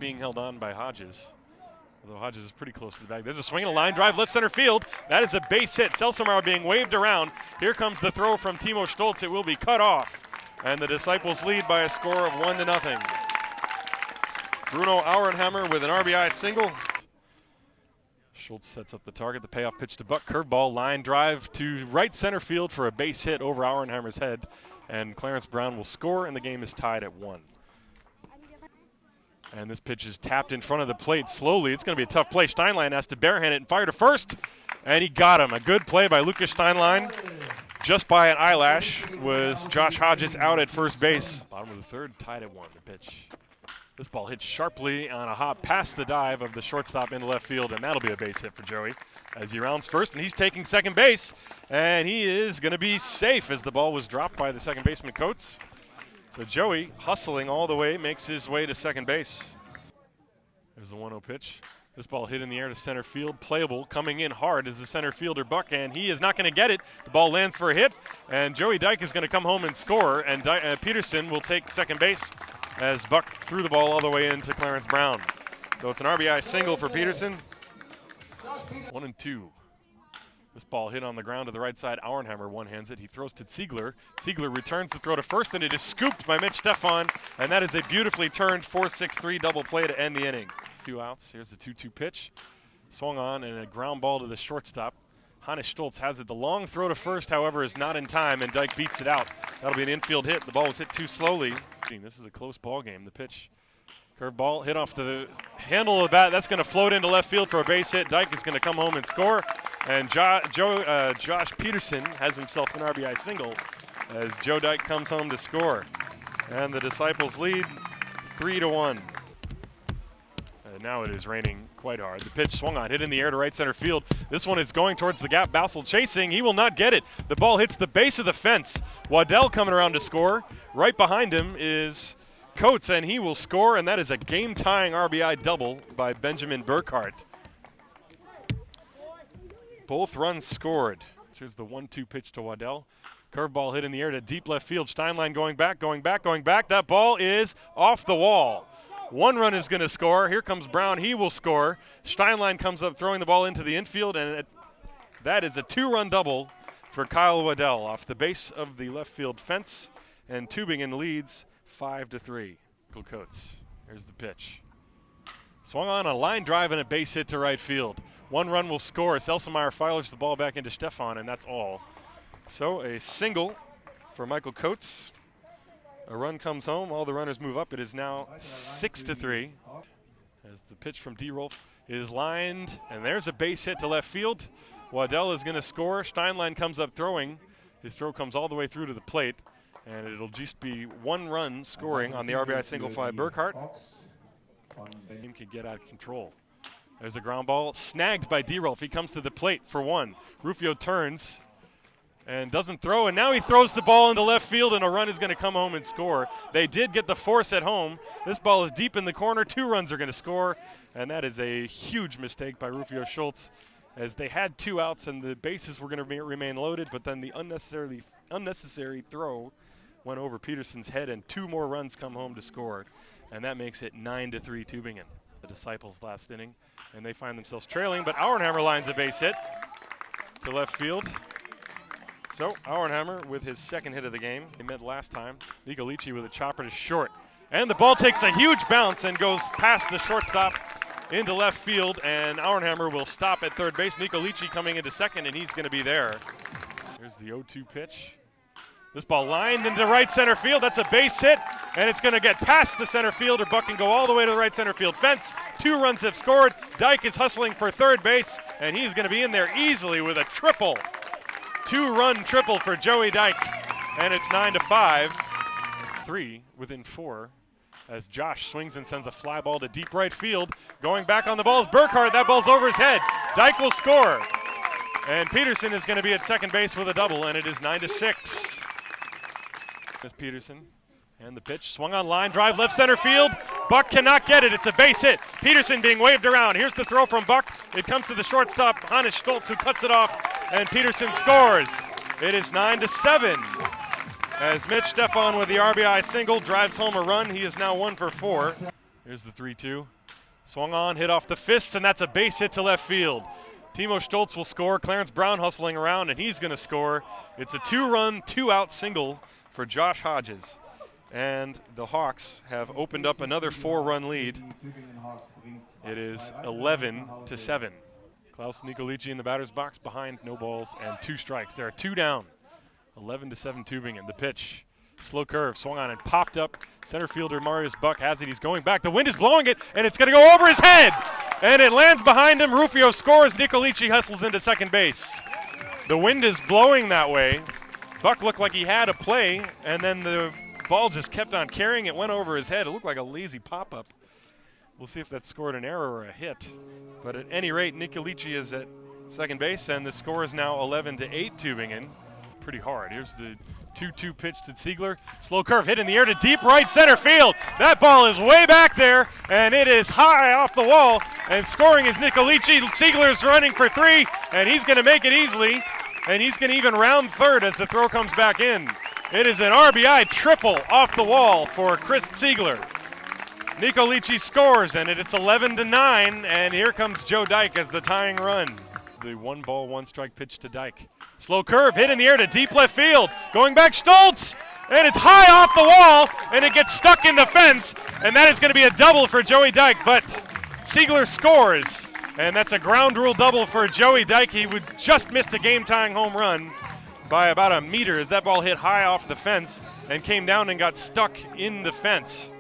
being held on by Hodges. Although Hodges is pretty close to the bag. There's a swing and a line drive left center field. That is a base hit. Selsamar being waved around. Here comes the throw from Timo Stoltz. It will be cut off. And the Disciples lead by a score of 1-0. Bruno Auernhammer with an RBI single. Schultz sets up the target. The payoff pitch to Buck. Curveball, line drive to right center field for a base hit over Auernhammer's head. And Clarence Brown will score, and the game is tied at 1. And this pitch is tapped in front of the plate slowly. It's going to be a tough play. Steinlein has to barehand it and fire to first. And he got him. A good play by Lucas Steinlein. Just by an eyelash was Josh Hodges out at first base. Bottom of the third, tied at 1. The pitch. This ball hits sharply on a hop past the dive of the shortstop into left field, and that'll be a base hit for Joey as he rounds first, and he's taking second base. And he is going to be safe as the ball was dropped by the second baseman, Coates. So Joey, hustling all the way, makes his way to second base. There's the 1-0 pitch. This ball hit in the air to center field. Playable, coming in hard is the center fielder, Buck, and he is not going to get it. The ball lands for a hit, and Joey Dyke is going to come home and score, and Peterson will take second base as Buck threw the ball all the way into Clarence Brown. So it's an RBI single for Peterson. 1-2. This ball hit on the ground to the right side. Auernhammer one-hands it. He throws to Ziegler. Ziegler returns the throw to first, and it is scooped by Mitch Stefan, and that is a beautifully turned 4-6-3 double play to end the inning. 2 outs. Here's the 2-2 pitch. Swung on, and a ground ball to the shortstop. Hannes Stoltz has it. The long throw to first, however, is not in time, and Dyke beats it out. That'll be an infield hit. The ball was hit too slowly. This is a close ball game. The pitch. Curve ball hit off the handle of the bat. That's going to float into left field for a base hit. Dyke is going to come home and score. And Josh Peterson has himself an RBI single as Joe Dyke comes home to score. And the Disciples lead 3-1. Now it is raining quite hard. The pitch swung on, hit in the air to right center field. This one is going towards the gap. Bassel chasing. He will not get it. The ball hits the base of the fence. Waddell coming around to score. Right behind him is Coates, and he will score, and that is a game-tying RBI double by Benjamin Burkhardt. Both runs scored. Here's the 1-2 pitch to Waddell. Curveball hit in the air to deep left field. Steinlein going back. That ball is off the wall. 1 run is going to score. Here comes Brown. He will score. Steinlein comes up throwing the ball into the infield, and that is a 2-run double for Kyle Waddell off the base of the left field fence, and Tübingen leads 5-3. Coates. Here's the pitch. Swung on a line drive and a base hit to right field. 1 run will score. Selsamar fires the ball back into Stefan, and that's all. So a single for Michael Coates. A run comes home. All the runners move up. It is now 6-3. As the pitch from D-Rolf is lined, and there's a base hit to left field. Waddell is going to score. Steinlein comes up throwing. His throw comes all the way through to the plate, and it'll just be 1 run scoring on the RBI single by Burkhardt. Team can get out of control. There's a ground ball snagged by D-Rolf. He comes to the plate for 1. Rufio turns and doesn't throw, and now he throws the ball into left field, and a run is going to come home and score. They did get the force at home. This ball is deep in the corner. 2 runs are going to score, and that is a huge mistake by Rufio Schultz, as they had 2 outs and the bases were going to remain loaded, but then the unnecessary throw went over Peterson's head, and 2 more runs come home to score, and that makes it 9-3 Tübingen. The Disciples last inning, and they find themselves trailing, but Auernhammer lines a base hit to left field. So Auernhammer with his 2nd hit of the game. He met last time. Nicolici with a chopper to short. And the ball takes a huge bounce and goes past the shortstop into left field, and Auernhammer will stop at third base. Nicolici coming into second, and he's going to be there. Here's the 0-2 pitch. This ball lined into right center field. That's a base hit, and it's going to get past the center fielder. Buck can go all the way to the right center field fence. 2 runs have scored. Dyke is hustling for third base, and he's going to be in there easily with a triple. 2-run triple for Joey Dyke, and it's 9-5. 3 within 4 as Josh swings and sends a fly ball to deep right field. Going back on the ball is Burkhardt. That ball's over his head. Dyke will score, and Peterson is going to be at second base with a double, and it is 9-6. There's Peterson, and the pitch swung on line drive left center field. Buck cannot get it. It's a base hit. Peterson being waved around. Here's the throw from Buck. It comes to the shortstop, Hannes Stoltz, who cuts it off, and Peterson scores. It is 9-7 as Mitch Stefan with the RBI single drives home a run. He is now 1 for 4. Here's the 3-2. Swung on, hit off the fists, and that's a base hit to left field. Timo Stoltz will score. Clarence Brown hustling around, and he's going to score. It's a 2-run, 2-out single for Josh Hodges. And the Hawks have opened up another 4-run lead. It is 11-7. Klaus Nicolici in the batter's box behind, no balls and 2 strikes. There are 2 down. 11-7 Tübingen. The pitch. Slow curve, swung on and popped up. Center fielder Marius Buck has it. He's going back. The wind is blowing it, and it's going to go over his head. And it lands behind him. Rufio scores. Nicolici hustles into second base. The wind is blowing that way. Buck looked like he had a play, and then the ball just kept on carrying. It went over his head. It looked like a lazy pop-up. We'll see if that scored an error or a hit. But at any rate, Nicolici is at second base, and the score is now 11-8 Tübingen. Pretty hard. Here's the 2-2 pitch to Ziegler. Slow curve hit in the air to deep right center field. That ball is way back there, and it is high off the wall. And scoring is Nicolici. Ziegler's running for 3, and he's going to make it easily. And he's going to even round third as the throw comes back in. It is an RBI triple off the wall for Chris Ziegler. Nicolici scores, and it's 11-9, and here comes Joe Dyke as the tying run. The 1-ball, 1-strike pitch to Dyke. Slow curve, hit in the air to deep left field. Going back, Stoltz, and it's high off the wall, and it gets stuck in the fence, and that is going to be a double for Joey Dyke, but Ziegler scores, and that's a ground rule double for Joey Dyke. He would just missed a game-tying home run by about a meter as that ball hit high off the fence and came down and got stuck in the fence.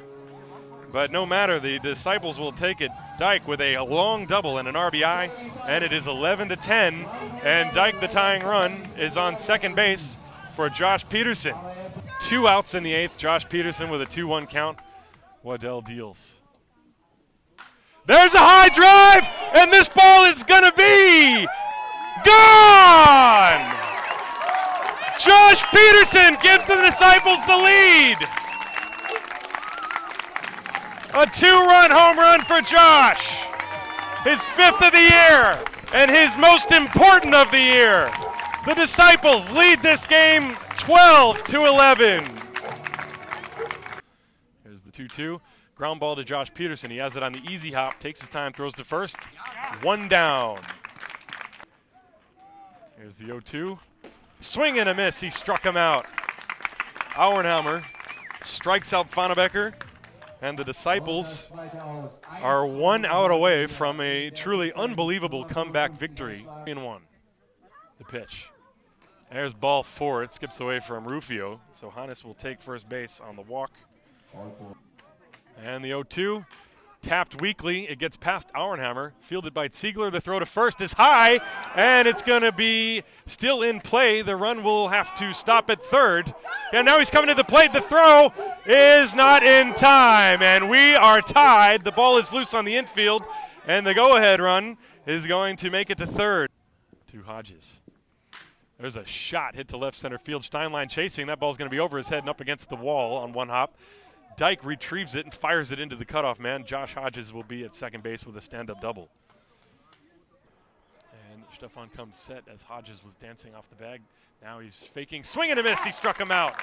But no matter, the Disciples will take it. Dyke with a long double and an RBI, and it is 11-10. And Dyke, the tying run, is on second base for Josh Peterson. 2 outs in the 8th. Josh Peterson with a 2-1 count. Waddell deals. There's a high drive, and this ball is going to be gone! Josh Peterson gives the Disciples the lead. A 2-run home run for Josh. His 5th of the year and his most important of the year. The Disciples lead this game 12-11. Here's the 2-2. Ground ball to Josh Peterson. He has it on the easy hop, takes his time, throws to first. 1 down. Here's the 0-2. Swing and a miss. He struck him out. Auernhammer strikes out Vonnebecker. And the Disciples are 1 out away from a truly unbelievable comeback victory in 1. The pitch. There's ball 4. It skips away from Rufio. So Hannes will take first base on the walk. And the 0-2. Tapped weakly. It gets past Auernhammer. Fielded by Ziegler. The throw to first is high. And it's going to be still in play. The run will have to stop at third. And now he's coming to the plate. The throw is not in time. And we are tied. The ball is loose on the infield. And the go-ahead run is going to make it to third. To Hodges. There's a shot hit to left center field. Steinlein chasing. That ball's going to be over his head and up against the wall on 1 hop. Dyke retrieves it and fires it into the cutoff man. Josh Hodges will be at second base with a stand-up double. And Stefan comes set as Hodges was dancing off the bag. Now he's faking. Swing and a miss. He struck him out.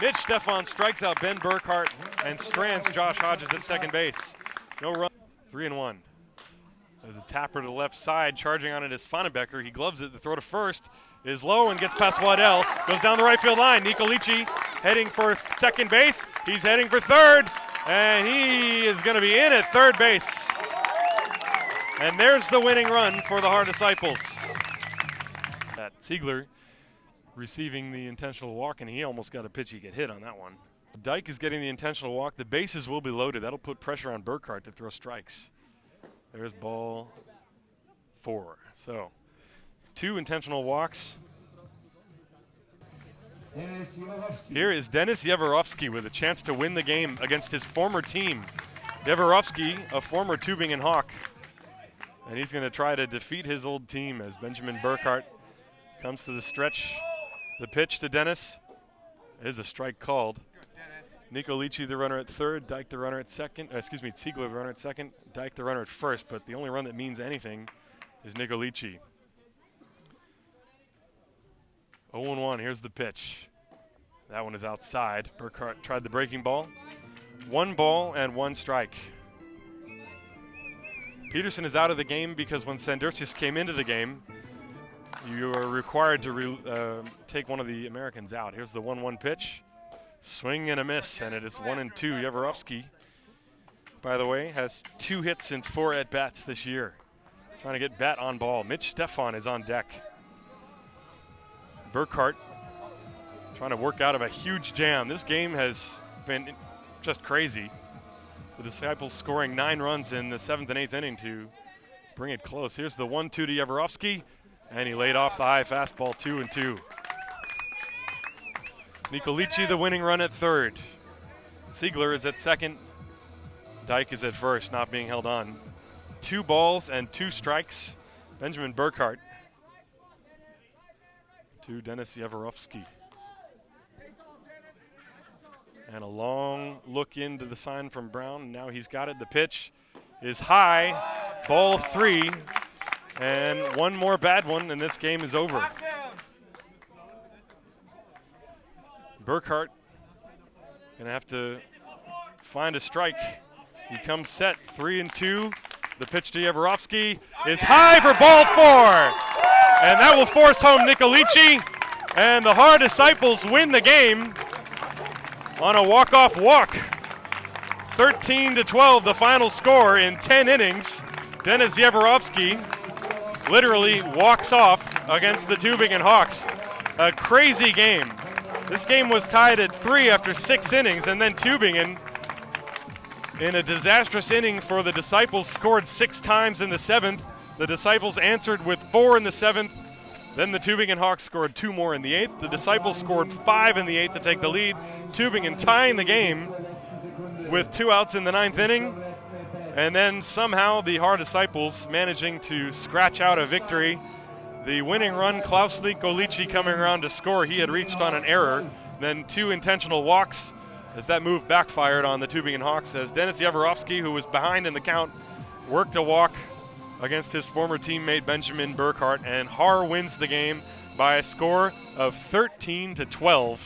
Mitch Stefan strikes out Ben Burkhart and strands Josh Hodges at second base. No run. 3-1. There's a tapper to the left side. Charging on it is Vonnebecker. He gloves it. The throw to first is low and gets past Waddell. Goes down the right field line. Nicolici heading for second base. He's heading for third. And he is going to be in at third base. And there's the winning run for the Haar Disciples. That Ziegler receiving the intentional walk, and he almost got a pitch he could hit on that one. Dyke is getting the intentional walk. The bases will be loaded. That'll put pressure on Burkhart to throw strikes. There's ball 4. So 2 intentional walks. Here is Dennis Yevorovsky with a chance to win the game against his former team. Yevorovsky, a former Tübingen Hawk. And he's going to try to defeat his old team as Benjamin Burkhart comes to the stretch. The pitch to Dennis is a strike called. Nicolici, the runner at third. Dyke, the runner at second. Ziegler, the runner at second. Dyke, the runner at first. But the only run that means anything is Nicolici. 0-1, here's the pitch. That one is outside. Burkhart tried the breaking ball. 1 ball and 1 strike. Peterson is out of the game because when Sandurcius came into the game, you are required to take one of the Americans out. Here's the 1-1 pitch. Swing and a miss, and it is 1-2. Yavorowski, by the way, has 2 hits in 4 at-bats this year. Trying to get bat on ball. Mitch Stefan is on deck. Burkhart trying to work out of a huge jam. This game has been just crazy. The Disciples scoring 9 runs in the 7th and 8th inning to bring it close. Here's the 1-2 to Yavorowski, and he laid off the high fastball, 2-2. Nicolici the winning run at third. Ziegler is at second. Dyke is at first, not being held on. 2 balls and 2 strikes. Benjamin Burkhart to Denis Yavorowski. And a long look into the sign from Brown. Now he's got it. The pitch is high. Ball 3. And one more bad one, and this game is over. Burkhart going to have to find a strike. He comes set, 3-2. The pitch to Yavorowski is high for ball 4. And that will force home Nicolici. And the Haar Disciples win the game on a walk-off walk. 13-12, the final score in 10 innings. Denis Yavorowski literally walks off against the Tübingen Hawks. A crazy game. This game was tied at 3 after 6 innings, and then Tübingen, in a disastrous inning for the Disciples, scored 6 times in the 7th. The Disciples answered with 4 in the 7th. Then the Tübingen Hawks scored 2 more in the 8th. The Disciples scored 5 in the 8th to take the lead. Tübingen tying the game with 2 outs in the 9th inning. And then somehow the Haar Disciples managing to scratch out a victory. The winning run, Klaus Nicolici coming around to score. He had reached on an error. Then 2 intentional walks as that move backfired on the Tübingen Hawks, as Denis Yavorowski, who was behind in the count, worked a walk against his former teammate Benjamin Burkhart, and Haar wins the game by a score of 13-12.